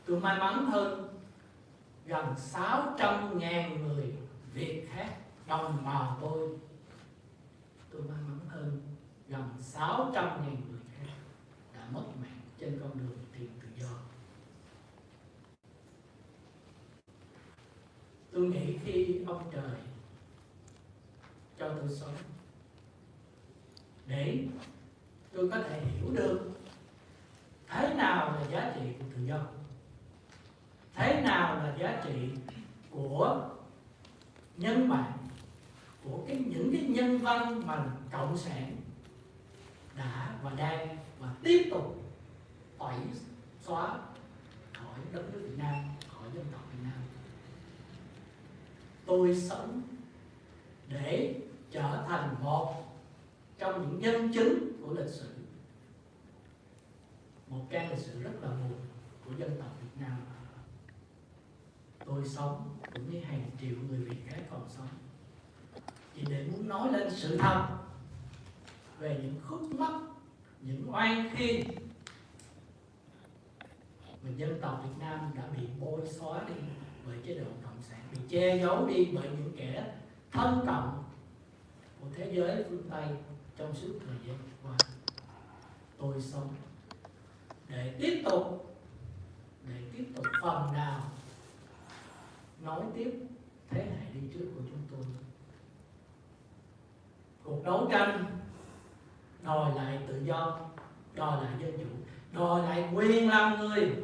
Tôi may mắn hơn gần 600.000 người Việt khác, đồng bào tôi may mắn hơn gần 600.000 người khác đã mất mạng trên con đường tìm tự do. Tôi nghĩ khi ông trời cho tôi sống để tôi có thể hiểu được thế nào là giá trị của tự do, thế nào là giá trị của nhân bản, của những cái nhân văn mà cộng sản đã và đang và tiếp tục tẩy xóa khỏi đất nước Việt Nam, khỏi dân tộc Việt Nam. Tôi sống để trở thành một trong những nhân chứng của lịch sử, một trang lịch sử rất là buồn của dân tộc Việt Nam. Tôi sống cũng như hàng triệu người Việt khác còn sống, chỉ để muốn nói lên sự thật về những khúc mắc, những oan khiên mà dân tộc Việt Nam đã bị bôi xóa đi bởi chế độ cộng sản, bị che giấu đi bởi những kẻ thân cộng của thế giới phương Tây trong suốt thời gian qua. Tôi sống để tiếp tục phần nào nói tiếp thế hệ đi trước của chúng tôi. Cuộc đấu tranh đòi lại tự do, đòi lại dân chủ, đòi lại quyền làm người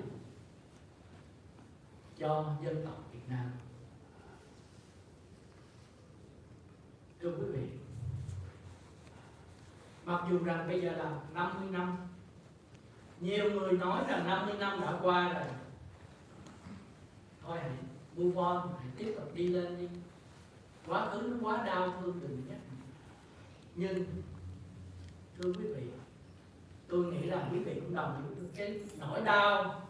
cho dân tộc Việt Nam. Thưa quý vị, mặc dù rằng bây giờ là 50 năm, nhiều người nói rằng 50 năm đã qua rồi, thôi hãy move on, hãy tiếp tục đi lên đi, quá khứ nó quá đau thương, đừng nhắc. Nhưng thưa quý vị, tôi nghĩ là quý vị cũng đồng ý cái nỗi đau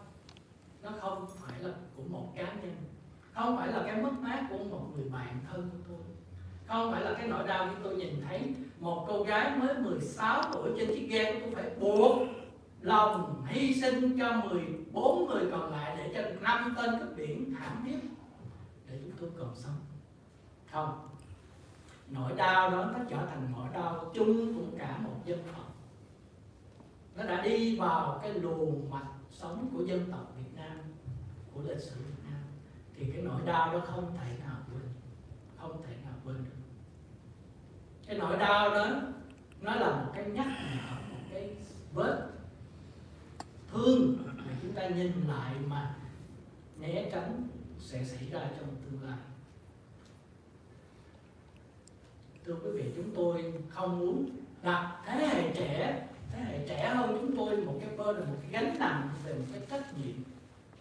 nó không phải là của một cá nhân, không phải là cái mất mát của một người bạn thân của tôi, không phải là cái nỗi đau khi tôi nhìn thấy một cô gái mới 16 tuổi trên chiếc ghe của tôi phải buộc lòng hy sinh cho 14 người còn lại để cho 5 tên cướp biển thảm thiết để chúng tôi còn sống. Không, nỗi đau đó nó trở thành nỗi đau chung của cả một dân tộc. Nó đã đi vào cái luồng mạch sống của dân tộc Việt Nam, của lịch sử Việt Nam, thì cái nỗi đau đó không thể nào quên, không thể nào quên được. Cái nỗi đau đó nó là một cái nhắc nhở, một cái vết thương để chúng ta nhìn lại mà né tránh sẽ xảy ra trong tương lai. Thưa quý vị, chúng tôi không muốn đặt thế hệ trẻ hơn chúng tôi một cái burden, một cái gánh nặng về một cái trách nhiệm.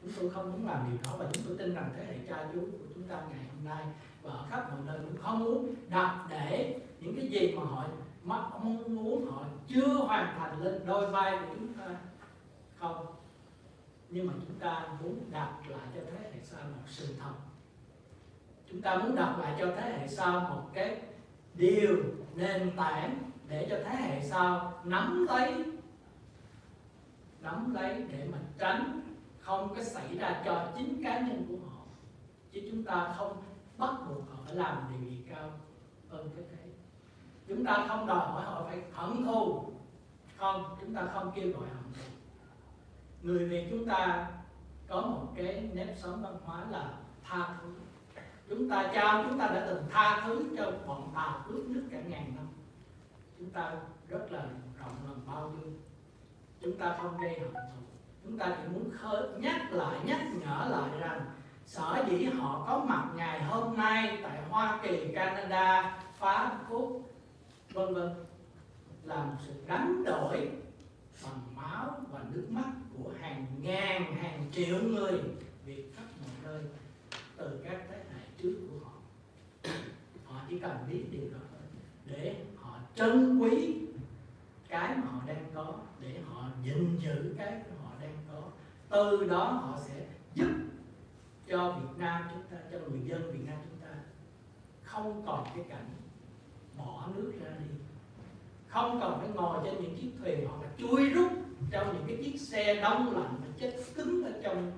Chúng tôi không muốn làm điều đó, và chúng tôi tin rằng thế hệ cha chú của chúng ta ngày hôm nay và ở khắp mọi nơi cũng không muốn đặt để những cái gì mà họ mong muốn họ chưa hoàn thành lên đôi vai của chúng ta. Không, nhưng mà chúng ta muốn đặt lại cho thế hệ sau một sự thật. Chúng ta muốn đặt lại cho thế hệ sau một cái điều nền tảng để cho thế hệ sau nắm lấy để mà tránh không có xảy ra cho chính cá nhân của họ, chứ chúng ta không bắt buộc họ phải làm điều gì cao hơn cái thế. Chúng ta không đòi hỏi họ phải hận thù, không, chúng ta không kêu gọi hận thù. Người Việt chúng ta có một cái nếp sống văn hóa là tha thứ. Chúng ta đã từng tha thứ cho bọn Tàu cướp nước cả ngàn năm. Chúng ta rất là rộng lòng bao dung. Chúng ta không gây hận thù. Chúng ta chỉ muốn nhắc nhở lại rằng sở dĩ họ có mặt ngày hôm nay tại Hoa Kỳ, Canada, Pháp, Quốc, vân vân, là một sự đánh đổi bằng máu và nước mắt của hàng ngàn, hàng triệu người Việt khắp mọi nơi từ các thế hệ trước của họ. Họ chỉ cần biết điều đó để họ trân quý cái mà họ đang có, để họ gìn giữ cái mà họ đang có. Từ đó họ sẽ giúp cho Việt Nam chúng ta, cho người dân Việt Nam chúng ta không còn cái cảnh bỏ nước ra đi, không còn phải ngồi trên những chiếc thuyền hoặc là chui rút trong những cái chiếc xe đông lạnh mà chết cứng ở trong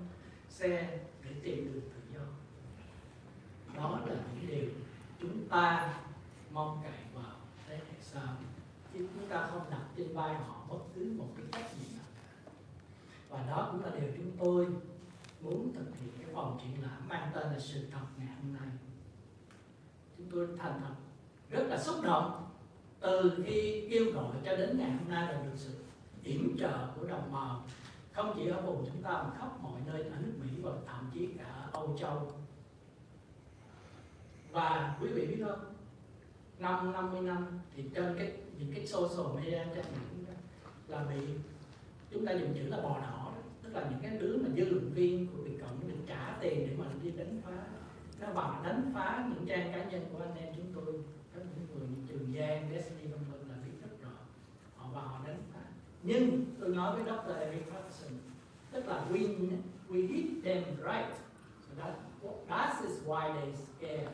xe để tìm được tự do. Đó là những điều chúng ta mong cậy vào thế hệ sau, chứ chúng ta không đặt trên vai họ bất cứ một cái trách nhiệm nào. Và đó cũng là điều chúng tôi muốn thực hiện cái phòng triển lãm mang tên là Sự Thật ngày hôm nay. Chúng tôi thành thật rất là xúc động từ khi kêu gọi cho đến ngày hôm nay là được sự yểm trợ của đồng bào, không chỉ ở vùng chúng ta mà khắp mọi nơi ở nước Mỹ và thậm chí cả ở Âu Châu. Và quý vị biết không, 50 năm thì trên những cái social media trên chúng ta là bị chúng ta dùng chữ là bò đỏ, tức là những cái đứa mà dư luận viên của Việt Cộng được trả tiền để mà đi đánh phá, nó vào đánh phá những trang cá nhân của anh em chúng tôi, có những người như Trường Giang, Destiny vân vân là biết rất rõ, họ vào họ đánh phá. Nhưng tôi nói với Dr. Eric Patterson, tức là we hit them right, so that is why they scared.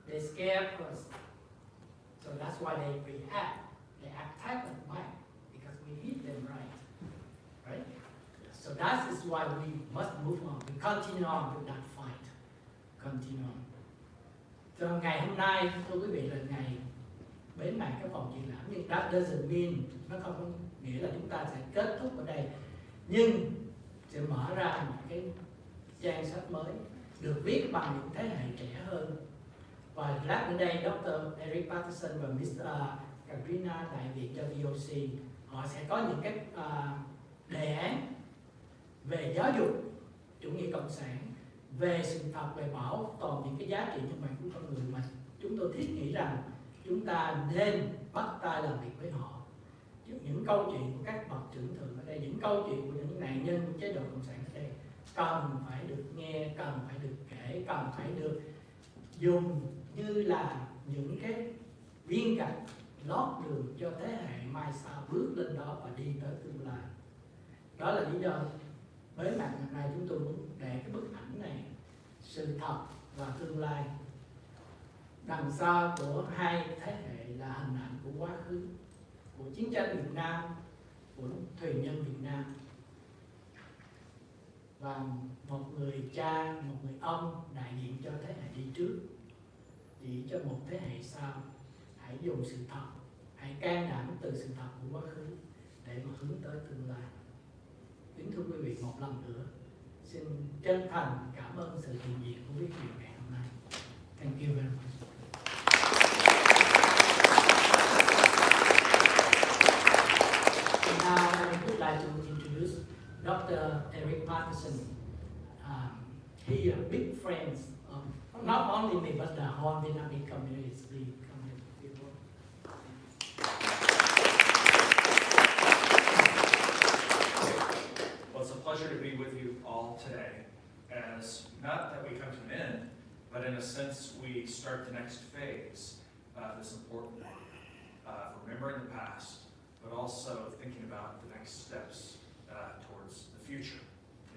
They scare us, so that's why they react. They attack us back because we hit them right? So that is why we must move on. We continue on with that fight. Continue on. So ngày hôm nay, thưa quý vị, là ngày bế mạc cái phòng triển lãm, nhưng that doesn't mean, nó không có nghĩa là chúng ta sẽ kết thúc ở đây, nhưng sẽ mở ra một cái trang sách mới được viết bằng những thế hệ trẻ hơn. Và lát nữa đây, Dr. Eric Patterson và Miss Katrina đại diện cho VOC, họ sẽ có những cái đề án về giáo dục chủ nghĩa cộng sản, về sự thật, về bảo tồn những cái giá trị nhân bản của con người mà chúng tôi thiết nghĩ rằng chúng ta nên bắt tay làm việc với họ. Những câu chuyện của các bậc trưởng thượng ở đây, những câu chuyện của những nạn nhân của chế độ cộng sản ở đây cần phải được nghe, cần phải được kể, cần phải được dùng như là những cái viên gạch lót đường cho thế hệ mai sau bước lên đó và đi tới tương lai. Đó là lý do bế mạc ngày nay chúng tôi muốn để cái bức ảnh này, sự thật và tương lai. Đằng sau của hai thế hệ là hình ảnh của quá khứ, của chiến tranh Việt Nam, của thuyền nhân Việt Nam, và một người cha, một người ông đại diện cho thế hệ đi trước, chỉ cho một thế hệ sau. Hãy dùng sự thật, hãy can đảm từ sự thật của quá khứ để mà hướng tới tương lai. Kính thưa quý vị, một lần nữa xin chân thành cảm ơn sự hiện diện của quý vị ngày hôm nay. Thank you very much. And now I would like to introduce Dr. Eric Patterson. He a big friend of not only me but the whole Vietnamese community. Well, it's a pleasure to be with you all today, as not that we come to an end, but in a sense we start the next phase of this important one, remembering the past, but also thinking about the next steps towards the future.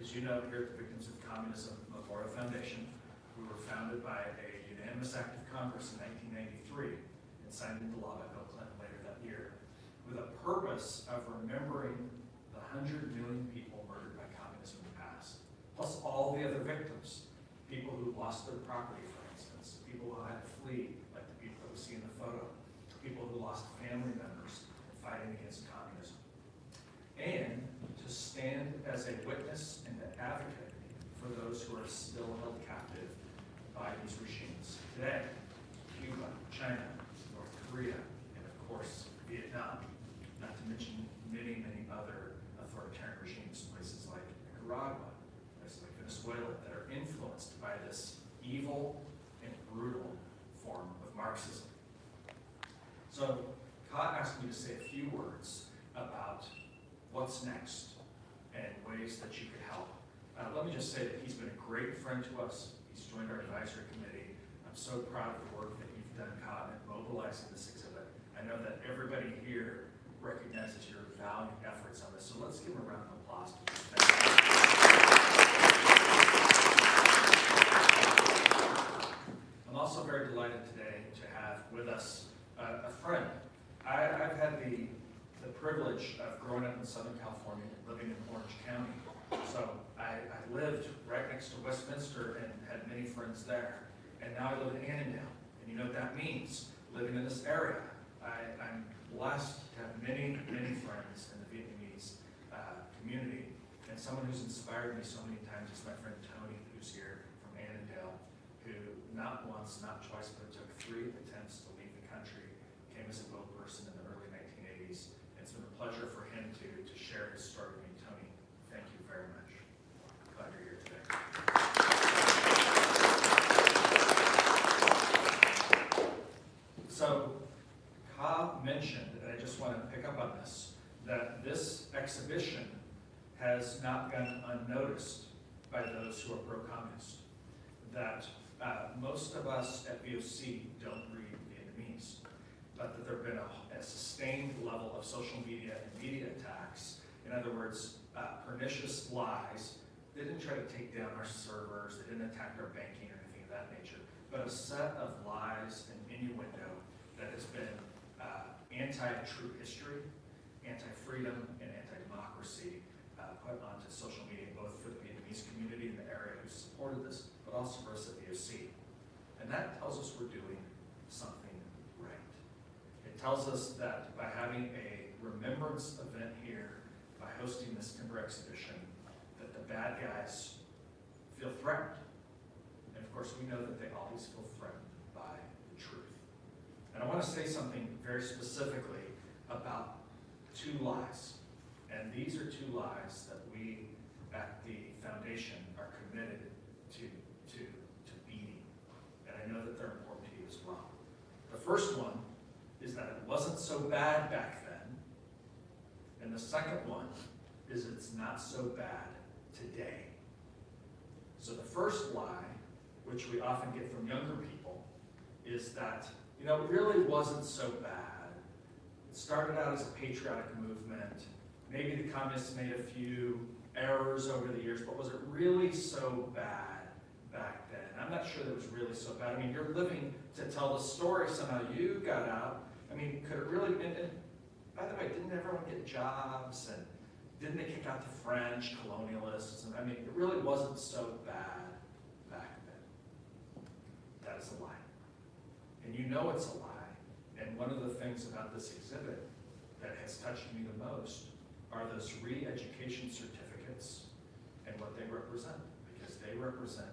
As you know, here at the Victims of Communism Memorial Foundation, we were founded by a unanimous act of Congress in 1993 and signed into law by Bill Clinton later that year, with a purpose of remembering the 100 million people murdered by communism in the past, plus all the other victims, people who lost their property, for instance, people who had to flee, like the people that we see in the photo, people who lost family members fighting against communism, and to stand as a witness and an advocate for those who are still held captive by these regimes today: Cuba, China, North Korea, and of course Vietnam, not to mention many, many other authoritarian regimes, places like Nicaragua, places like Venezuela, that are influenced by this evil and brutal form of Marxism. So Ka asked me to say a few words about what's next and ways that you could help. Let me just say that he's been a great friend to us. He's joined our advisory committee. I'm so proud of the work that you've done, Ka, in mobilizing this exhibit. I know that everybody here recognizes your valiant efforts on this, so let's give him a round of applause. I'm also very delighted today to have with us a friend. I've had the privilege of growing up in Southern California and living in Orange County, so I I lived right next to Westminster and had many friends there. And now I live in Annandale. And you know what that means, living in this area. I'm blessed to have many, many friends in the Vietnamese community. And someone who's inspired me so many times is my friend Tony, who's here from Annandale, who not once, not twice, but took 3 attempts to leave the country, came as a boat person in the early 1980s. It's been a pleasure for him to share his story with me. Tony, thank you very much. Glad you're here today. So, Ka mentioned, and I just want to pick up on this, that this exhibition has not gone unnoticed by those who are pro-communist. That most of us at VOC don't read Vietnamese, but that there have been a sustained level of social media and media attacks. In other words, pernicious lies. They didn't try to take down our servers, they didn't attack our banking or anything of that nature, but a set of lies and innuendo that has been anti-true history, anti-freedom, and anti-democracy put onto social media, both for the Vietnamese community in the area who supported this, but also for us at VOC. And that tells us we're doing something right. It tells us that by having a remembrance event here, by hosting this timber exhibition, that the bad guys feel threatened. And of course, we know that they always feel threatened by the truth. And I want to say something very specifically about 2 lies. And these are 2 lies that we at the foundation are committed to beating. And I know that they're important to you as well. The first one is that it wasn't so bad back then. And the second one is it's not so bad today. So the first lie, which we often get from younger people, is that, you know, it really wasn't so bad. It started out as a patriotic movement. Maybe the communists made a few errors over the years, but was it really so bad back then? I'm not sure that it was really so bad. I mean, you're living to tell the story. Somehow you got out. I mean, could it really, and by the way, didn't everyone get jobs? And didn't they kick out the French colonialists? And I mean, it really wasn't so bad back then. That is a lie. And you know it's a lie. And one of the things about this exhibit that has touched me the most are those re-education certificates and what they represent, because they represent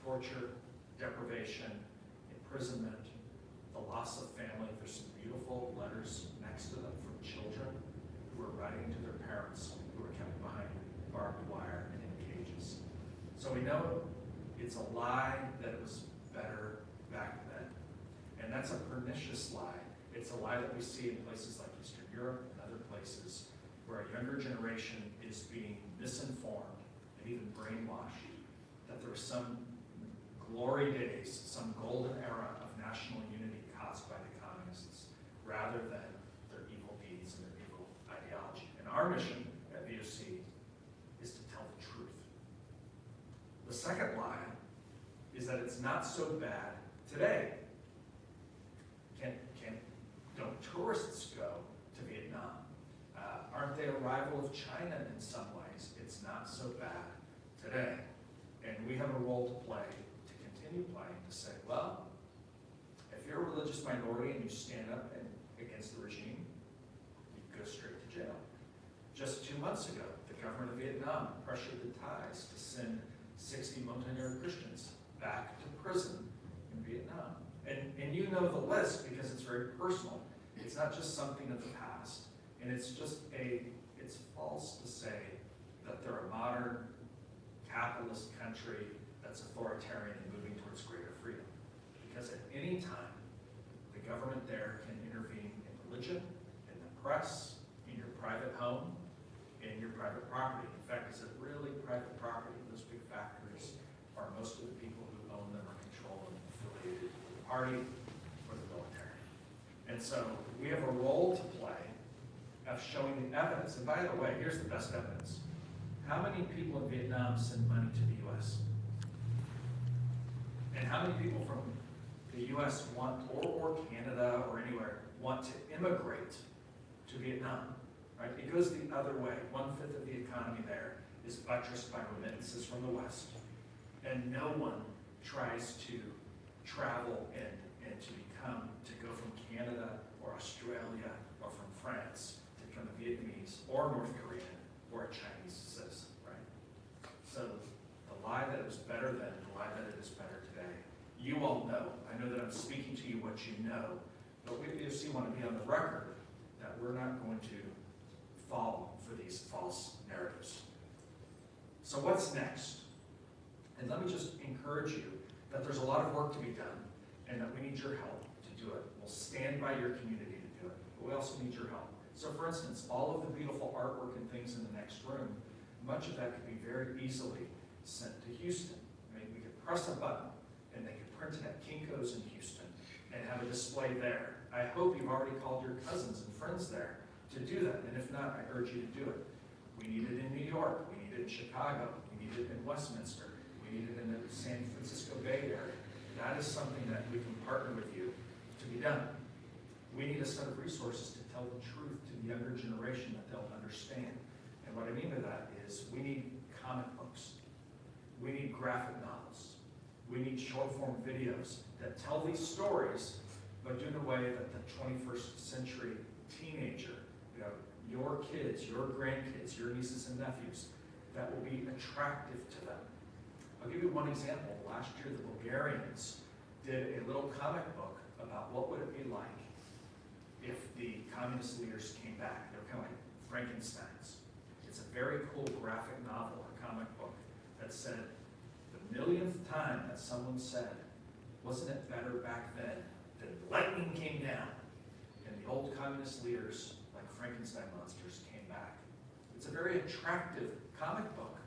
torture, deprivation, imprisonment, the loss of family. There's some beautiful letters next to them from children who are writing to their parents who were kept behind barbed wire and in cages. So we know it's a lie that it was better back then. And that's a pernicious lie. It's a lie that we see in places like Eastern Europe and other places where a younger generation is being misinformed and even brainwashed, that there were some glory days, some golden era of national unity caused by the communists, rather than their evil deeds and their evil ideology. And our mission at VOC is to tell the truth. The second lie is that it's not so bad today. Don't tourists go to Vietnam? Aren't they a rival of China in some ways? It's not so bad today. And we have a role to play, to continue playing, to say, well, if you're a religious minority and you stand up against the regime, you go straight to jail. Just 2 months ago, the government of Vietnam pressured the Thais to send 60 Montagnard Christians back to prison in Vietnam. And you know the list because it's very personal. It's not just something of the past. And it's false to say that they're a modern capitalist country that's authoritarian and moving towards greater freedom. Because at any time, the government there can intervene in religion, in the press, in your private home, in your private property. In fact, is it really private property? Those big factories are most of the people who own them or control them affiliated with the party or the military. And so we have a role to play of showing the evidence. And by the way, here's the best evidence. How many people in Vietnam send money to the U.S.? And how many people from the U.S. want, or Canada or anywhere, want to immigrate to Vietnam? Right? It goes the other way. 1/5 of the economy there is buttressed by remittances from the West, and no one tries to travel and to go from Canada or Australia or from France to become a Vietnamese or North Korean or a Chinese citizen, right? So the lie that it was better then, the lie that it is better today. You all know, I know that I'm speaking to you what you know, but we just want to be on the record that we're not going to fall for these false narratives. So what's next? And let me just encourage you that there's a lot of work to be done and that we need your help to do it. We'll stand by your community to do it, but we also need your help. So for instance, all of the beautiful artwork and things in the next room, much of that could be very easily sent to Houston. I mean, we could press a button and they could print it at Kinko's in Houston and have a display there. I hope you've already called your cousins and friends there to do that, and if not, I urge you to do it. We need it in New York, we need it in Chicago, we need it in Westminster, we need it in the San Francisco Bay Area. That is something that we can partner with you to be done. We need a set of resources to tell the truth to the younger generation that they'll understand. And what I mean by that is we need comic books, we need graphic novels, we need short form videos that tell these stories, but do in a way that the 21st century teenager, your kids, your grandkids, your nieces and nephews, that will be attractive to them. I'll give you one example. Last year, the Bulgarians did a little comic book about what would it be like if the communist leaders came back. They were kind of like Frankensteins. It's a very cool graphic novel, a comic book, that said the millionth time that someone said, wasn't it better back then? The lightning came down and the old communist leaders, like Frankenstein monsters, came back. It's a very attractive comic book.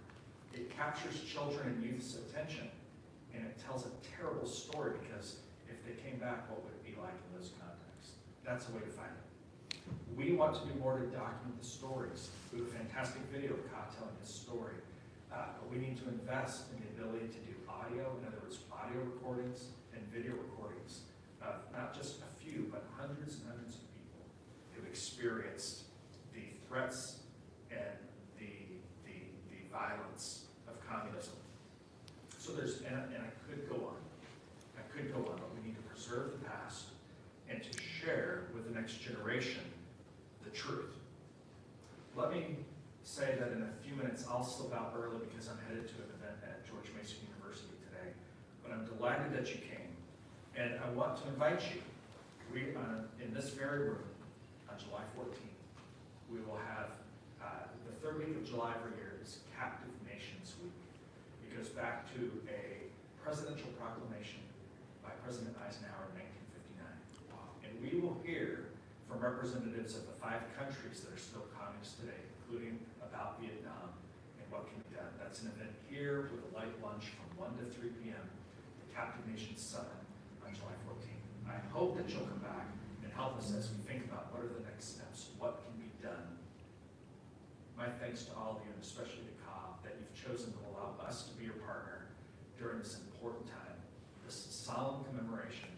It captures children and youth's attention, and it tells a terrible story because if they came back, what would it be like in those contexts? That's a way to find it. We want to do more to document the stories. We have a fantastic video of Ka telling his story, but we need to invest in the ability to do audio, in other words, audio recordings and video recordings of not just a few, but hundreds and hundreds of people who've experienced the threats and the violence of communism. So there's, and I could go on, but we need to preserve the past and to share with the next generation the truth. Let me say that in a few minutes I'll slip out early because I'm headed to an event at George Mason University today, but I'm delighted that you came, and I want to invite you. We, in this very room, on July 14th, we will have the third week of July every year is Captive Nations Week. It goes back to a presidential proclamation by President Eisenhower in 1959. Wow. And we will hear from representatives of the 5 countries that are still communist today, including about Vietnam and what can be done. That's an event here with a light lunch from 1 to 3 p.m. The Captive Nations Summit on July 14th. I hope that you'll come back and help us as we think about what are the next steps, what can be done. My thanks to all of you, and especially to Ka, that you've chosen to allow us to be your partner during this important time, this solemn commemoration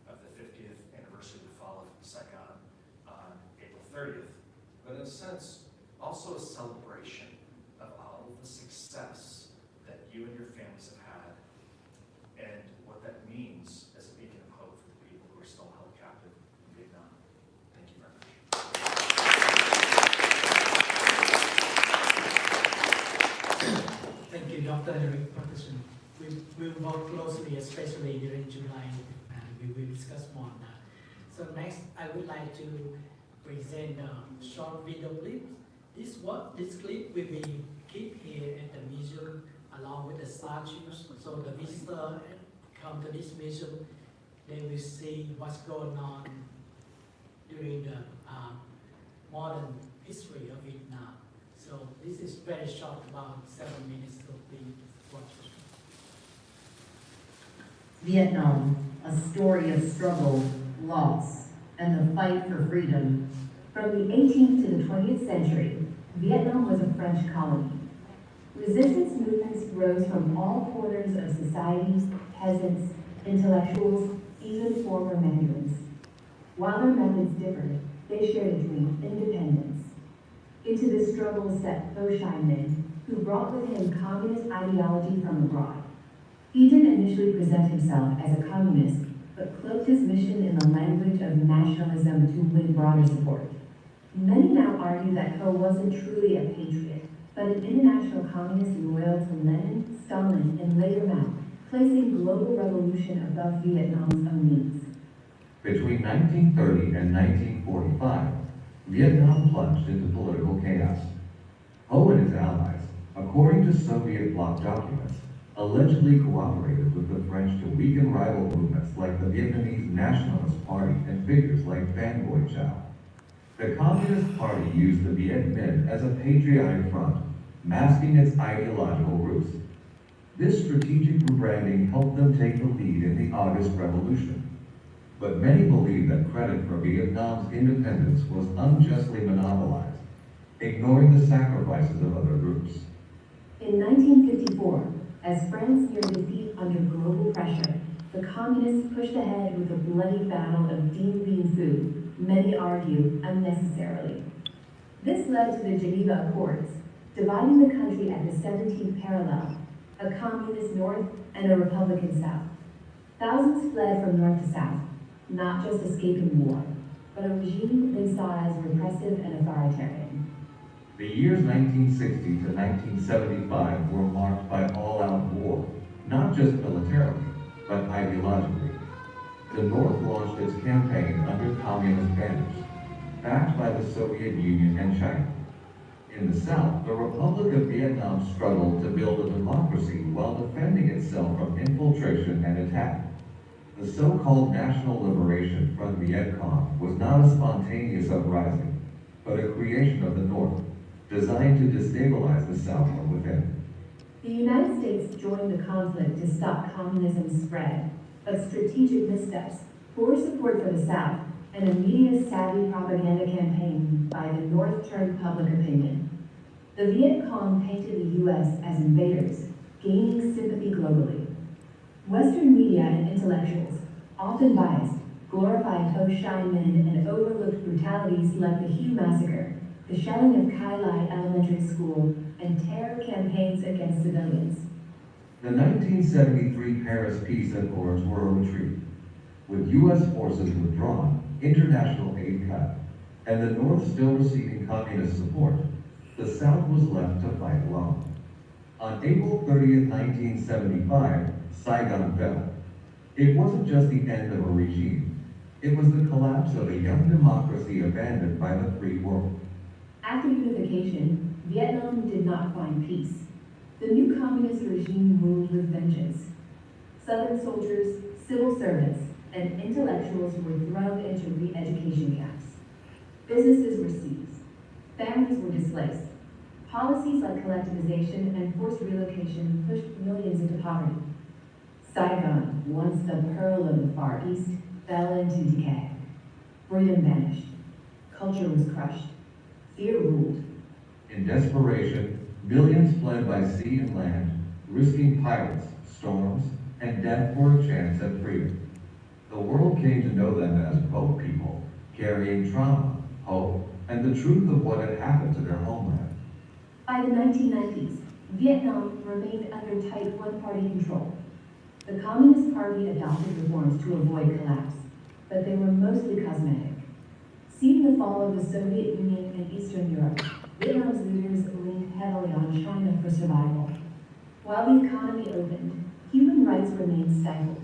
of the 50th anniversary of the fall of Saigon on April 30th, but in a sense, also a celebration of all of the success that you and your families have had, and what that means as a beacon of hope for the people who are still held captive in Vietnam. Thank you very much. Thank you, Dr. Eric Patterson. We will work closely, especially during July, and we will discuss more on that. So next, I would like to present a short video clip. This clip will be kept here at the museum along with the statues. So the visitor come to this museum, they will see what's going on during the modern history of Vietnam. So this is very short, about 7 minutes, so please watch it. Vietnam, a story of struggle, loss, and the fight for freedom. From the 18th to the 20th century, Vietnam was a French colony. Resistance movements rose from all corners of society, peasants, intellectuals, even former mandarins. While their methods differed, they shared a dream of independence. Into this struggle stepped Ho Chi Minh, who brought with him communist ideology from abroad. He didn't initially present himself as a communist, but cloaked his mission in the language of nationalism to win broader support. Many now argue that Ho wasn't truly a patriot, but an international communist loyal to Lenin, Stalin, and later Mao, placing global revolution above Vietnam's own needs. Between 1930 and 1945, Vietnam plunged into political chaos. Ho and his allies, according to Soviet bloc documents, allegedly cooperated with the French to weaken rival movements like the Vietnamese Nationalist Party and figures like Van Ngoy Chau. The Communist Party used the Viet Minh as a patriotic front, masking its ideological roots. This strategic rebranding helped them take the lead in the August Revolution. But many believe that credit for Vietnam's independence was unjustly monopolized, ignoring the sacrifices of other groups. In 1954, as France neared defeat under global pressure, the communists pushed ahead with a bloody battle of Dien Bien Phu, many argue unnecessarily. This led to the Geneva Accords, dividing the country at the 17th parallel, a communist north and a republican south. Thousands fled from north to south, not just escaping war, but a regime they saw as repressive and authoritarian. The years 1960 to 1975 were marked by all-out war, not just militarily, but ideologically. The North launched its campaign under communist banners, backed by the Soviet Union and China. In the South, the Republic of Vietnam struggled to build a democracy while defending itself from infiltration and attack. The so-called National Liberation Front Viet Cong was not a spontaneous uprising, but a creation of the North, designed to destabilize the South from within. The United States joined the conflict to stop communism's spread, but strategic missteps, poor support for the South, and a media-savvy propaganda campaign by the North turned public opinion. The Viet Cong painted the U.S. as invaders, gaining sympathy globally. Western media and intellectuals, often biased, glorified Ho Chi Minh and overlooked brutalities like the Hue Massacre, the shelling of Kai Lai Elementary School, and terror campaigns against civilians. The 1973 Paris Peace Accords were a retreat. With U.S. forces withdrawn, international aid cut, and the North still receiving communist support, the South was left to fight alone. On April 30th, 1975, Saigon fell. It wasn't just the end of a regime. It was the collapse of a young democracy abandoned by the free world. After unification, Vietnam did not find peace. The new communist regime ruled with vengeance. Southern soldiers, civil servants, and intellectuals were thrown into re-education camps. Businesses were seized. Families were displaced. Policies like collectivization and forced relocation pushed millions into poverty. Saigon, once the pearl of the Far East, fell into decay. Freedom vanished. Culture was crushed. Fear ruled. In desperation, millions fled by sea and land, risking pirates, storms, and death for a chance at freedom. The world came to know them as boat people, carrying trauma, hope, and the truth of what had happened to their homeland. By the 1990s, Vietnam remained under tight one-party control. The Communist Party adopted reforms to avoid collapse, but they were mostly cosmetic. Seeing the fall of the Soviet Union and Eastern Europe, Vietnam's leaders leaned heavily on China for survival. While the economy opened, human rights remained stifled.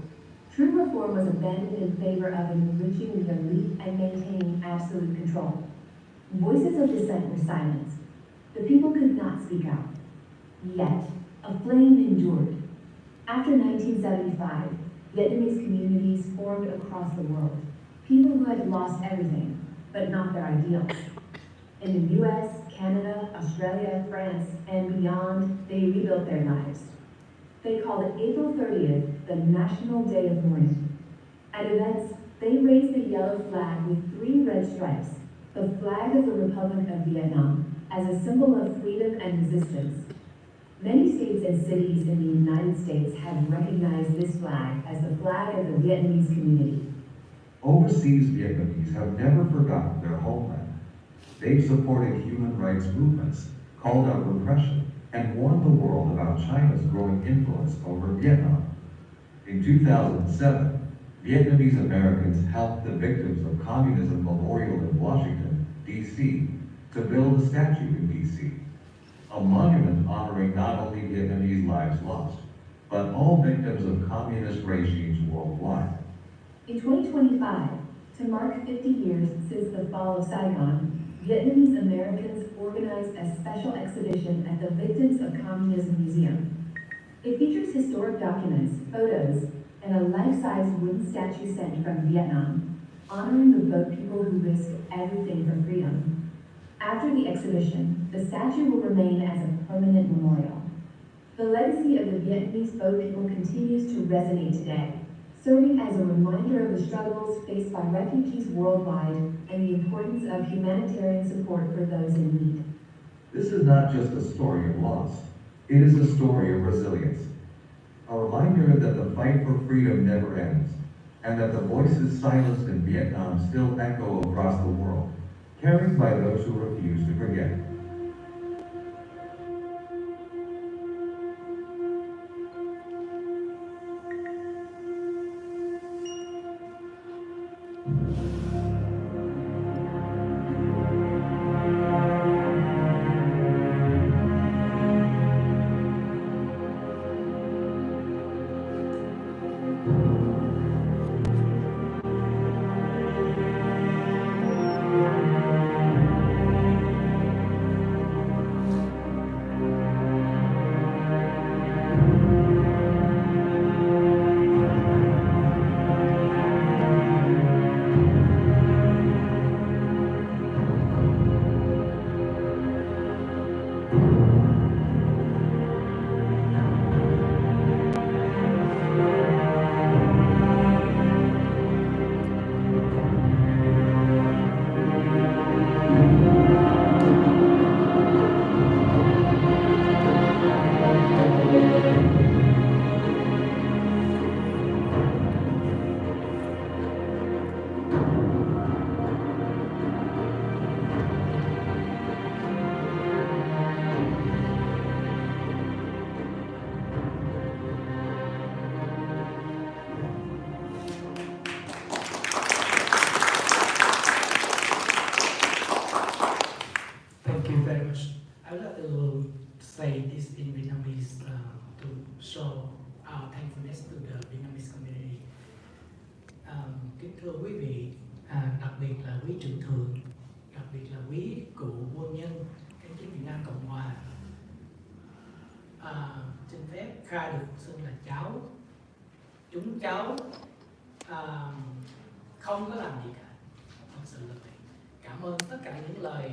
True reform was abandoned in favor of enriching the elite and maintaining absolute control. Voices of dissent were silenced. The people could not speak out. Yet, a flame endured. After 1975, Vietnamese communities formed across the world. People who had lost everything, but not their ideals. In the US, Canada, Australia, France, and beyond, they rebuilt their lives. They called it April 30th the National Day of Mourning. At events, they raised the yellow flag with 3 red stripes, the flag of the Republic of Vietnam, as a symbol of freedom and resistance. Many states and cities in the United States have recognized this flag as the flag of the Vietnamese community. Overseas Vietnamese have never forgotten their homeland. They've supported human rights movements, called out repression, and warned the world about China's growing influence over Vietnam. In 2007, Vietnamese Americans helped the Victims of Communism Memorial in Washington, D.C., to build a statue in D.C., a monument honoring not only Vietnamese lives lost, but all victims of communist regimes worldwide. In 2025, to mark 50 years since the fall of Saigon, Vietnamese Americans organized a special exhibition at the Victims of Communism Museum. It features historic documents, photos, and a life-size wooden statue sent from Vietnam, honoring the boat people who risked everything for freedom. After the exhibition, the statue will remain as a permanent memorial. The legacy of the Vietnamese boat people continues to resonate today, serving as a reminder of the struggles faced by refugees worldwide and the importance of humanitarian support for those in need. This is not just a story of loss, it is a story of resilience. A reminder that the fight for freedom never ends, and that the voices silenced in Vietnam still echo across the world, carried by those who refuse to forget. Thank you very much. I would like to say this in Vietnamese to show our thankfulness to the Vietnamese community. Kính thưa quý vị, đặc biệt là quý trưởng thượng, đặc biệt là quý cựu quân nhân cánh chính Việt Nam Cộng Hòa. Xin phép khai được xưng là cháu. Chúng cháu không có làm gì cả. Thật sự là vậy. Cảm ơn tất cả những lời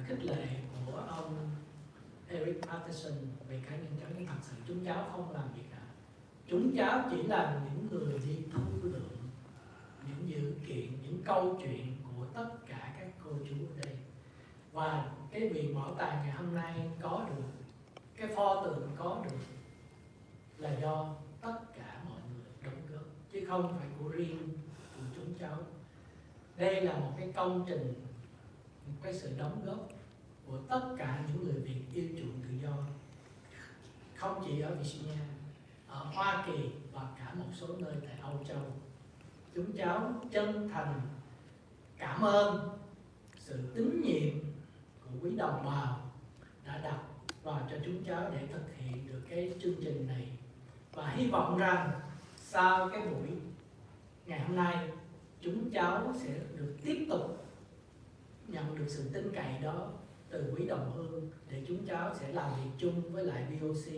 khích lệ của ông Eric Patterson về cá nhân cháu, nhưng thật sự chúng cháu không làm gì cả. Chúng cháu chỉ là những người đi thu lượm những dữ kiện, những câu chuyện của tất cả các cô chú ở đây. Và cái việc bảo tàng ngày hôm nay có được, cái pho tượng có được là do tất cả mọi người đóng góp, chứ không phải của riêng của chúng cháu. Đây là một cái công trình, một cái sự đóng góp của tất cả những người Việt yêu chuộng tự do, không chỉ ở Virginia, ở Hoa Kỳ và cả một số nơi tại Âu Châu. Chúng cháu chân thành cảm ơn sự tín nhiệm của quý đồng bào đã đặt vào cho chúng cháu để thực hiện được cái chương trình này, và hy vọng rằng sau cái buổi ngày hôm nay chúng cháu sẽ được tiếp tục nhận được sự tin cậy đó từ quý đồng hương, để chúng cháu sẽ làm việc chung với lại VOC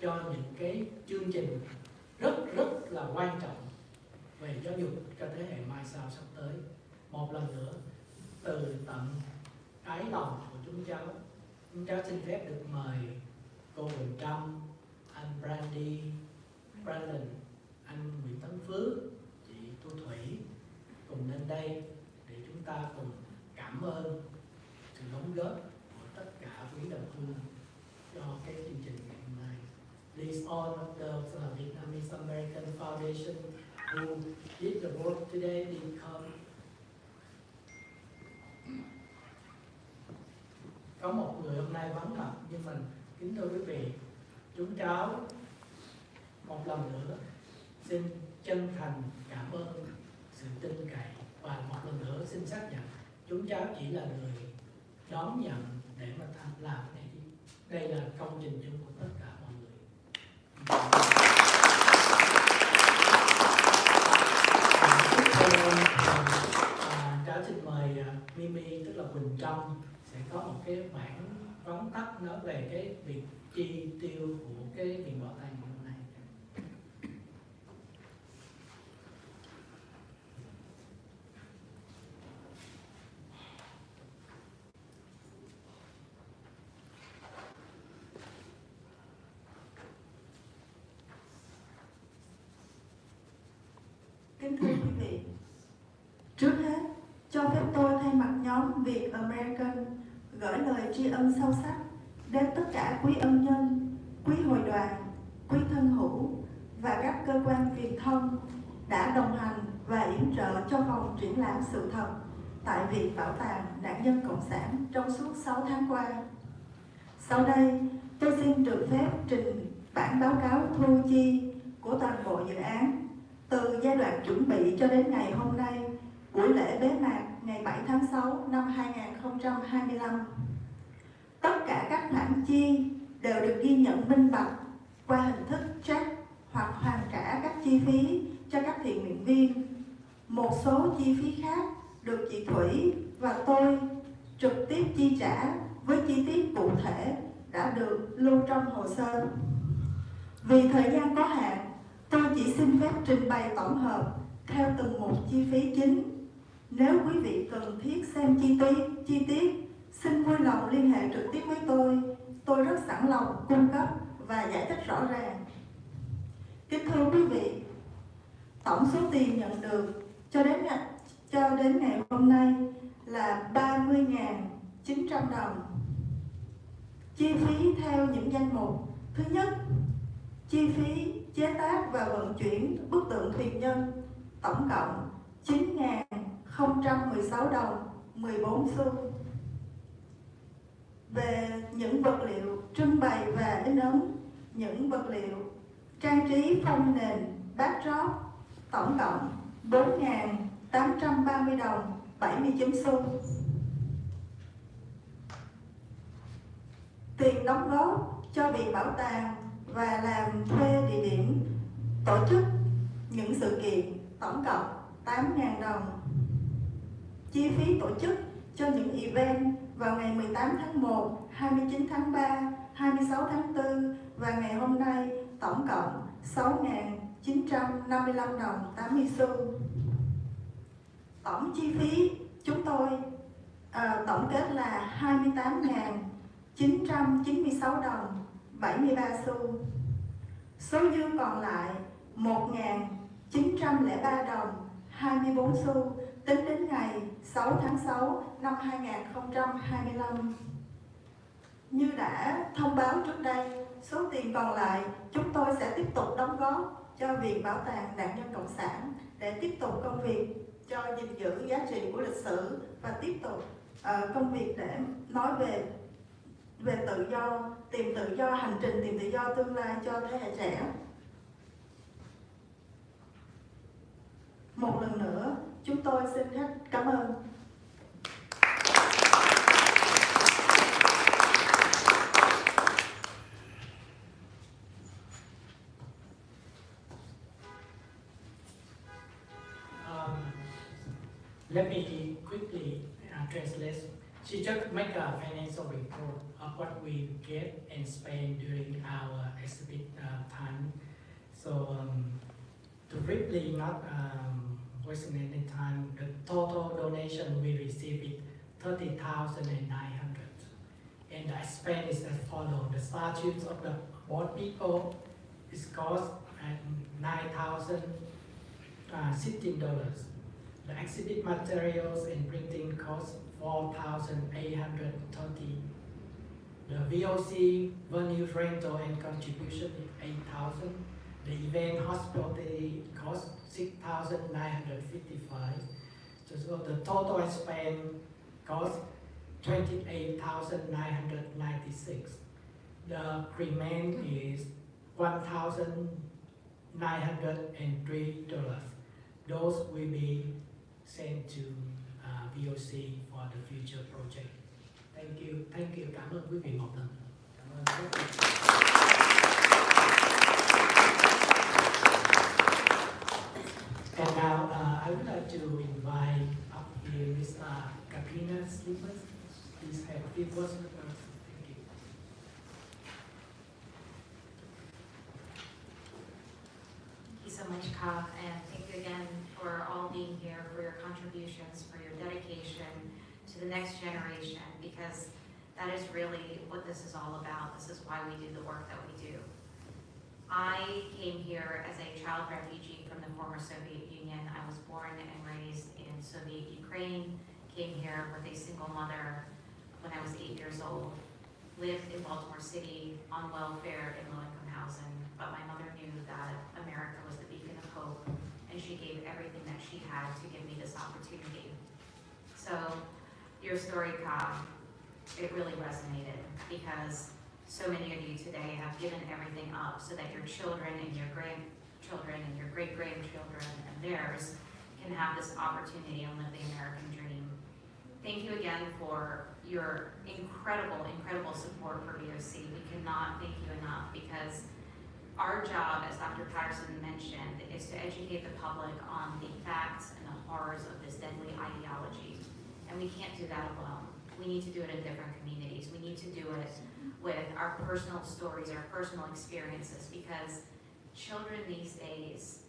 cho những cái chương trình rất là quan trọng về giáo dục cho thế hệ mai sau sắp tới. Một lần nữa, từ tận đáy lòng của chúng cháu xin phép được mời cô Quỳnh Trâm, anh Brandon, anh Nguyễn Tấn Phước, chị Thu Thủy cùng lên đây để chúng ta cùng cảm ơn sự đóng góp của tất cả quý đồng hương cho cái chương trình ngày hôm nay. Please all of the Vietnamese American Foundation who did the work today did come. Có một người hôm nay vắng mặt nhưng mình Kính thưa quý vị, chúng cháu một lần nữa xin chân thành cảm ơn sự tin cậy và một lần nữa xin xác nhận chúng cháu chỉ là người đón nhận để mà làm cái này. Đây là công trình chung của tất cả mọi người. Cháu xin mời Mimi, tức là Quỳnh Trong, sẽ có một cái bản vắn tắt nói về cái việc chi tiêu của cái viện bảo tàng hôm nay. Kính thưa quý vị, trước hết cho phép tôi thay mặt nhóm VietAmerian gửi lời tri ân sâu sắc đến tất cả quý ân nhân, quý hội đoàn, quý thân hữu và các cơ quan truyền thông đã đồng hành và yểm trợ cho phòng triển lãm sự thật tại Viện Bảo tàng Nạn nhân Cộng sản trong suốt 6 tháng qua. Sau đây, tôi xin được phép trình bản báo cáo thu chi của toàn bộ dự án từ giai đoạn chuẩn bị cho đến ngày hôm nay, buổi lễ bế mạc ngày 7 tháng 6 năm 2025. Tất cả các khoản chi đều được ghi nhận minh bạch qua hình thức check hoặc hoàn trả các chi phí cho các thiện nguyện viên. Một số chi phí khác được chị Thủy và tôi trực tiếp chi trả với chi tiết cụ thể đã được lưu trong hồ sơ. Vì thời gian có hạn, tôi chỉ xin phép trình bày tổng hợp theo từng mục chi phí chính. Nếu quý vị cần thiết xem chi tiết, xin vui lòng liên hệ trực tiếp với tôi rất sẵn lòng cung cấp và giải thích rõ ràng. Kính thưa quý vị, tổng số tiền nhận được cho đến ngày hôm nay là 30.900 đồng. Chi phí theo những danh mục: thứ nhất, chi phí chế tác và vận chuyển bức tượng thuyền nhân, tổng cộng 9.016 đồng 14 xu. Về những vật liệu trưng bày và in ấn, những vật liệu trang trí phông nền backdrop, tổng cộng 4.830 đồng 79 xu. Tiền đóng góp cho Viện Bảo tàng và làm thuê địa điểm tổ chức những sự kiện, tổng cộng 8.000 đồng. Chi phí tổ chức cho những event vào ngày 18 tháng 1, 29 tháng 3, 26 tháng 4 và ngày hôm nay, tổng cộng 6.955 đồng 80 xu. Tổng chi phí chúng tôi tổng kết là 28.996 đồng 73 xu. Số dư còn lại 1.903 đồng 24 xu tính đến ngày 6 tháng 6 năm 2025. Như đã thông báo trước đây, số tiền còn lại chúng tôi sẽ tiếp tục đóng góp cho Viện Bảo tàng Nạn nhân Cộng sản để tiếp tục công việc cho gìn giữ giá trị của lịch sử và tiếp tục công việc để nói về tự do, tìm tự do, hành trình tìm tự do tương lai cho thế hệ trẻ. Một lần nữa, chúng tôi xin rất cảm ơn. Let me quickly translate. She just make a financial report of what we get and spend during our exhibit time. So to briefly not wasting any time, the total donation we received is 30,900, and the expense is as follows: the statues of the board people is cost at $9,016. The exhibit materials and printing cost $4,830. The VOC venue rental and contribution is $8,000. The event hospitality cost $6,955. So the total expense cost $28,996. The premium is $1,903. Those will be sent to VOC for the future project. Thank you. Cảm ơn quý vị một lần. Cảm ơn rất nhiều. And now I would like to invite up here Mr. Kapina Slippers. Please have a few words with us. Thank you. Thank you so much, Ka, and thank you again for all being here, for your contributions, for your dedication to the next generation, because that is really what this is all about. This is why we do the work that we do. I came here as a child refugee from the former Soviet Union. I was born and raised in Soviet Ukraine, came here with a single mother when I was 8 years old, lived in Baltimore City on welfare in low-income housing, but my mother knew that America was the beacon of hope, and she gave everything that she had to give me this opportunity. So your story, Ka, it really resonated, because so many of you today have given everything up so that your children and your grandchildren and your great-grandchildren and theirs can have this opportunity and live the American dream. Thank you again for your incredible support for VOC. We cannot thank you enough, because our job, as Dr. Patterson mentioned, is to educate the public on the facts and the horrors of this deadly ideology. And we can't do that alone. We need to do it in different communities. We need to do it with our personal stories, our personal experiences, because children these days,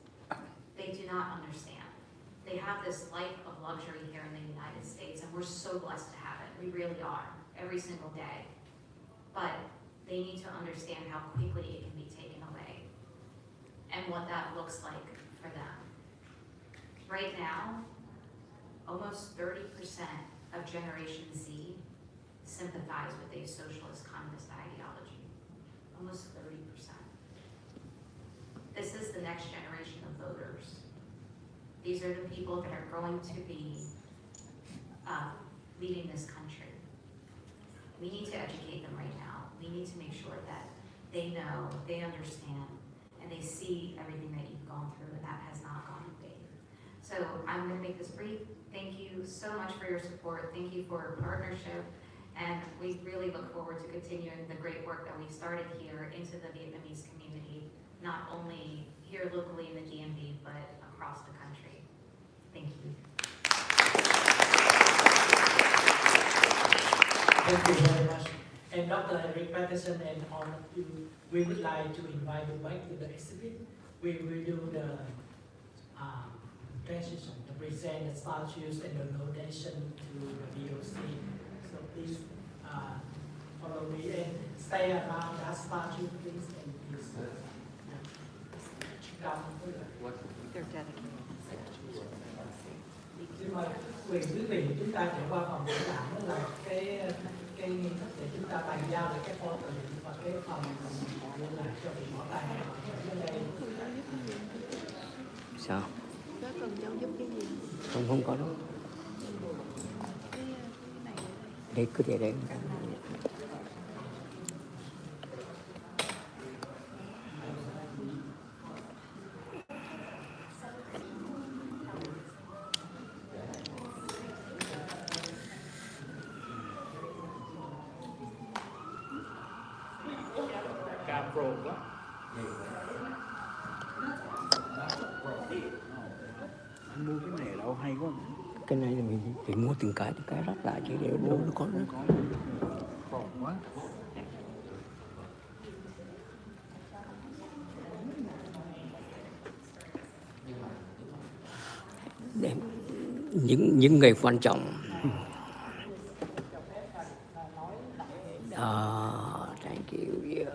they do not understand. They have this life of luxury here in the United States, and we're so blessed to have it. We really are, every single day. But they need to understand how quickly it can be taken away and what that looks like for them. Right now, almost 30% of Generation Z sympathize with a socialist communist ideology. Almost 30%. This is the next generation of voters. These are the people that are going to be leading this country. We need to educate them right now. We need to make sure that they know, they understand, and they see everything that you've gone through, and that has not gone in vain. So I'm going to make this brief. Thank you so much for your support. Thank you for your partnership. And we really look forward to continuing the great work that we started here into the Vietnamese community, not only here locally in the DMV, but across the country. Thank you. Thank you very much. And Dr. Eric Patterson and all of you, we would like to invite you back to the exhibit. We will do the transition, to present the statues and the donation to the VOC. So please follow me and stay around that statue, please. And please come. They're dedicated. Nhưng mà quý vị chúng ta sẽ qua phòng triển lãm, đó là cái nghi thức để chúng ta bàn giao lại cái photo và cái phòng liên lạc cho vị bảo tàng ở đây. Sao? Có cần cháu giúp cái gì? Không có đâu. Đây cứ để đây. Anh mua cái này đâu hay quá. Cái này là mình phải mua từng cái rắc lại chứ để đâu nó có nó. Còn quá. Để những người quan trọng. Thank you. Yeah.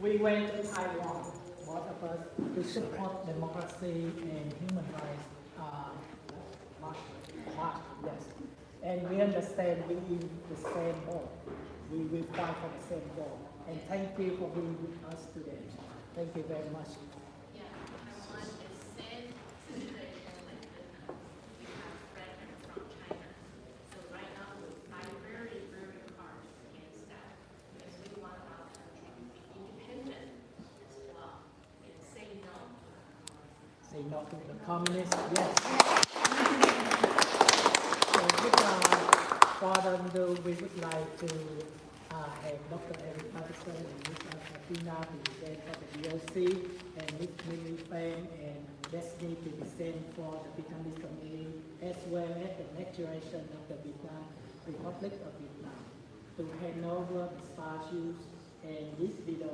We went to Taiwan, both of us, to support democracy and human rights. Yes. And we understand we in the same boat. We will fight for the same goal. And thank you for being with us today. Thank you very much. belong to the communists. Yes. So further ado, we would like to have Dr. Eric Patterson and Ms. Katrina to present for the VOC, and Ms. Lily Pham and Destiny to present for the Vietnamese community, as well as the next generation of the Vietnam Republic of Vietnam. To hand over the statues and this video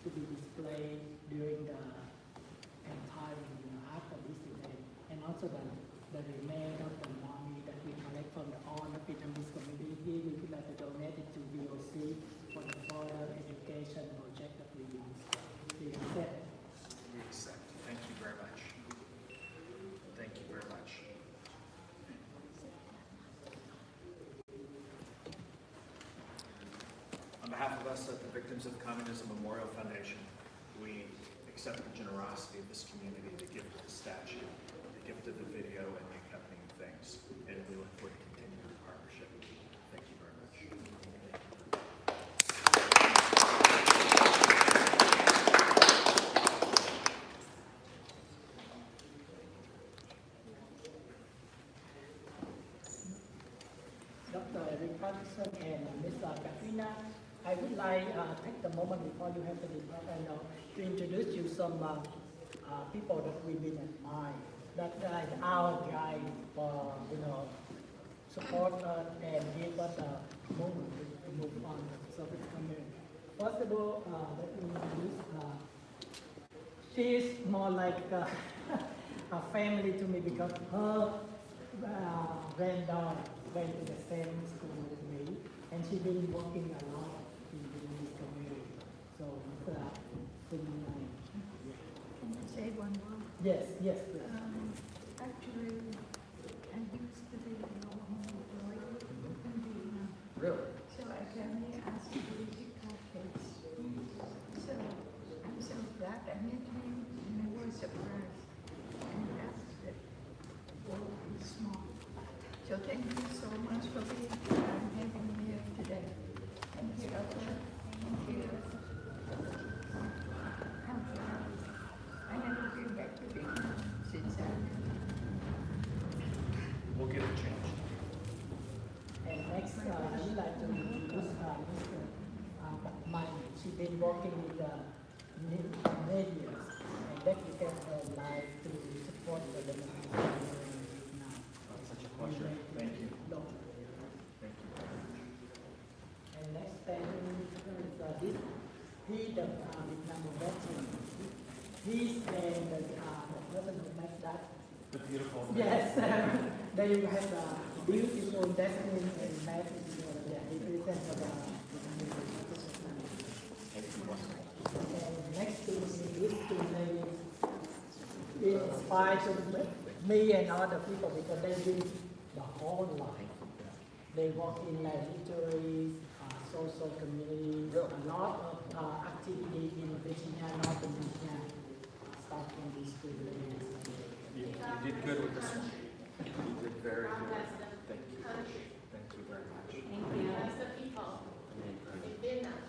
to be displayed during the entire after this event, and also the remainder of the money that we collect from all the Vietnamese community, we would like to donate it to VOC for the further education project that we use. We accept. We accept. Thank you very much. Thank you very much. On behalf of us at the Victims of Communism Memorial Foundation, we accept the generosity of this community, the gift of the statue, the gift of the video, and the accompanying things. And we look forward to continuing the partnership. Thank you very much. Dr. Eric Patterson and Ms. Katrina, I would like take the moment before you have the debate to introduce you some people that we've been admired. That is our guide for support us and give us a moment to move on to service community. First of all, let me introduce. She is more like a family to me because her granddaughter went to the same school with me, and she's been working a lot in this community. So it's Can I say one more? yes, please. Actually, I used to be a lawyer in Vietnam. Really? So I came here as a basic case. So I'm so glad I met him, and I was surprised. And that's the world is small. So thank you so much for being here and having me here today. Thank you, Doctor. Thank you. I never been back to Vietnam since I. We'll get it changed. And next, I would like to introduce Mr. Mike. She's been working with the media and dedicated her life to support the Vietnamese community in Vietnam. Such a pleasure. Thank you. No. Thank you very much. And next thing is he the Vietnam veteran. He's and the person who makes that. The beautiful. Yes, there you have the beautiful destiny and magic. Yeah, he presents the and next to these two ladies inspired me and other people because they live the whole life. They work in laboratories, social communities, a lot of activity in Virginia, Northern Virginia, stuff from these two ladies. You did good with this one. You did very good. Thank you. Thank you very much. Thank you. That's the people. In Vietnam.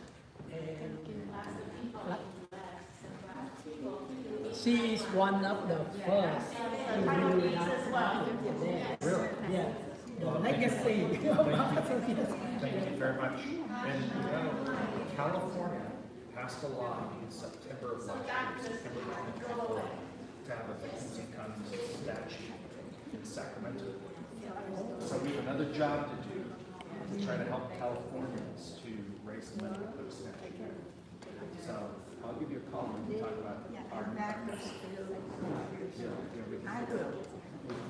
She is one of the first to do that. Really? Yeah, the legacy. Thank you very much. And California passed a law in September of last year, September 2024, to have a Victims of Communism statue in Sacramento. So we have another job to do to try to help Californians to raise the money to put a statue. So I'll give you a call and we'll talk about our That was still. we can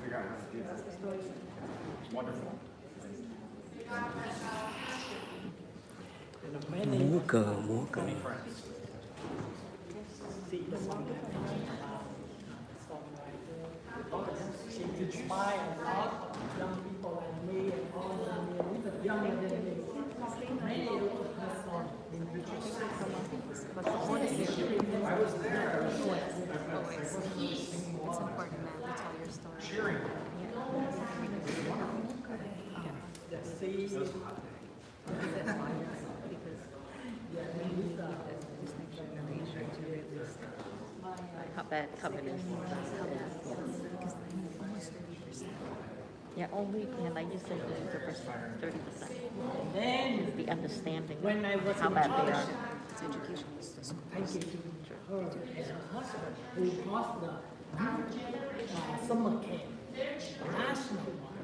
figure out how to do that. It's wonderful. múa cờ Many friends. See the one that she inspired a lot of young people like me and all the younger than me. Many of her songs in I was there. It's important that we tell your story. Cheering. the sea. Because yeah, we need this next generation to really How bad covenant is. Yeah, only, and like you said, the first 30%. Then Is the understanding when I was how in bad they college, are. I gave to her and her husband who host the summer camp, national one,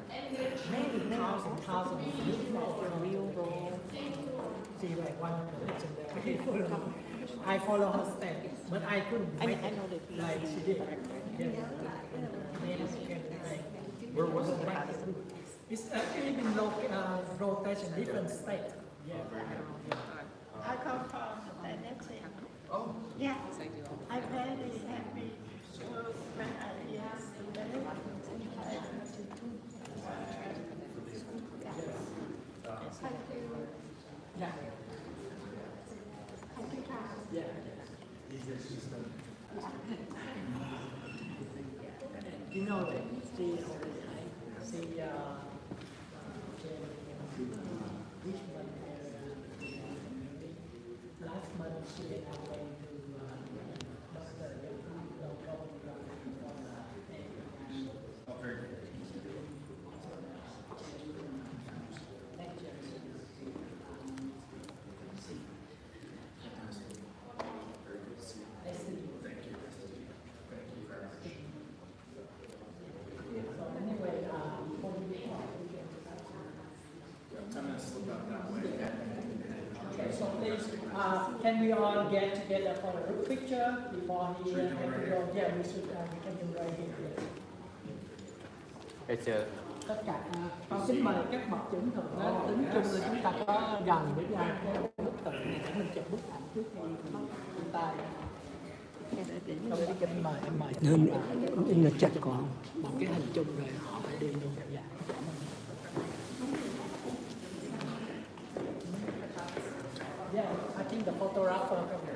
many thousands of people. Real role. She like one of the legendary. I follow her step, but I couldn't I make know it that like she did. Yeah. Where was it? It's actually been rotation different state. Yeah. I come from Venezuela. Oh. Yeah. I very happy when I yesterday. Thank you. Yeah. Thank you, Tom. Yeah. You know that she always Richmond last month she went away to Dr. So please, can we all get together for a group picture before he have to go? Yeah, we should. We can do right here. Tất cả xin mời các bậc trưởng thượng tính chung là chúng ta có gần với nhau cái bức tượng này để mình chụp bức ảnh trước khi chúng ta. Em mời. Nên là chặt quá. Một cái hình chung rồi họ phải đi luôn. Dạ. Yeah, I think the photographer from the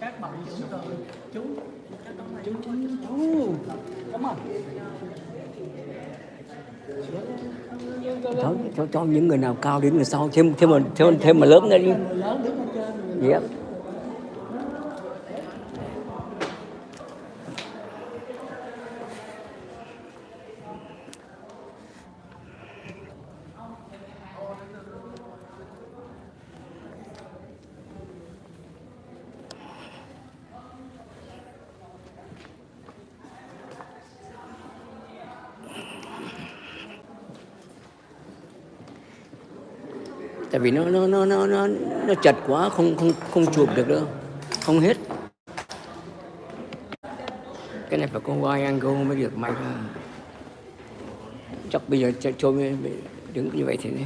các bạn chúng tôi chú cảm ơn cho những người nào cao đến người sau thêm mà lớn nữa đi. Yep. Tại vì nó chật quá, không chụp được đâu, không hết. Cái này phải có wide angle mới được, may ra. Chắc bây giờ cho đứng như vậy thì nữa.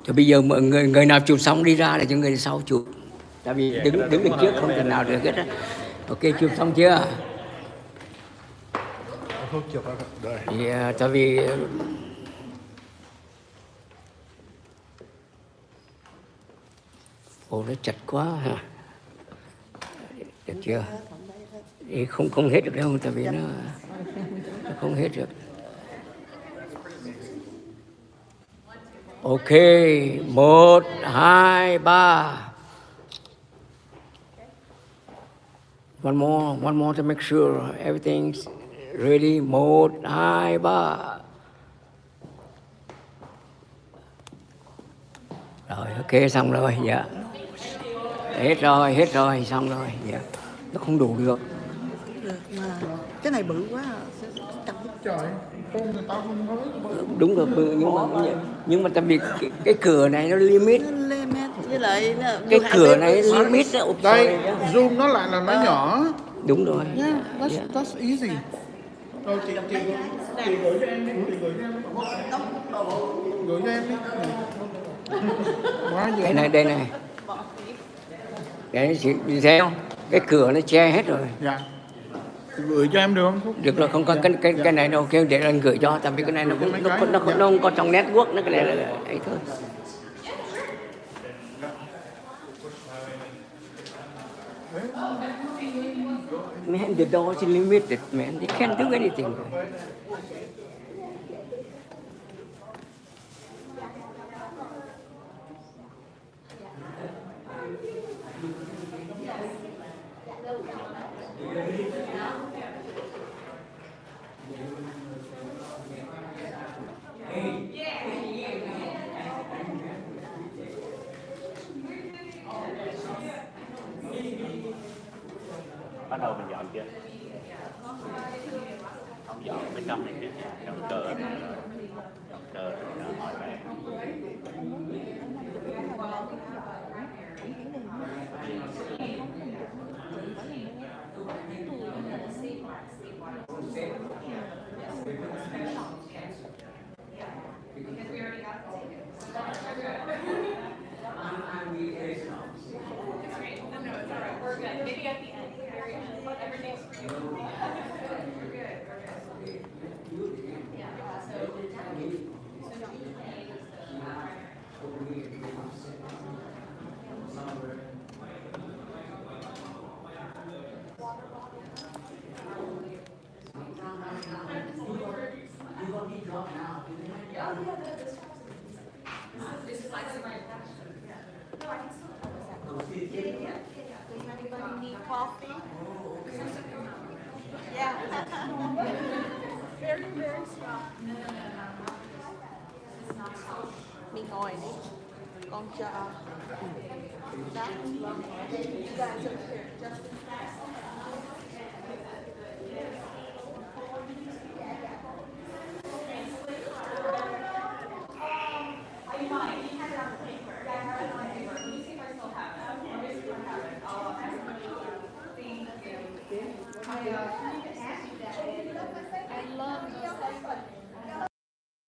Thì bây giờ mọi người nào chụp xong đi ra để cho người sau chụp. Tại vì đứng được trước không thể nào được hết á. Ok, chụp xong chưa? Không chụp rồi. Yeah, tại vì nó chặt quá ha. Được chưa? Thì không hết được đâu, tại vì nó không hết được. Ok, 1, 2, 3. One more to make sure everything's ready. 1, 2, 3. Rồi, ok, xong rồi, dạ. Hết rồi, xong rồi, dạ. Nó không đủ được. Mà cái này bự quá. Trời, phone người ta không nói. Đúng rồi, nhưng mà tại vì cái cửa này nó limit. Với lại Cái cửa này limit đó. Đây, zoom nó lại là nó nhỏ. Đúng rồi. Yeah, that's easy. Thôi chị gửi cho em đi, chị gửi cho em. Gửi cho em đi. Quá Đây này, đây này. Đấy, chị nhìn thấy không? Cái cửa nó che hết rồi. Dạ. Chị gửi cho em được không? Được rồi, không có cái này đâu, kêu để anh gửi cho, tại vì cái này nó không có trong network, nó cái này là ấy thôi. Man, the door is limited, man. They can't do anything. Bắt đầu mình dọn chưa? Không dọn bên trong này chứ, trong cờ hỏi bạn. Mình ngồi đi. Con chờ. I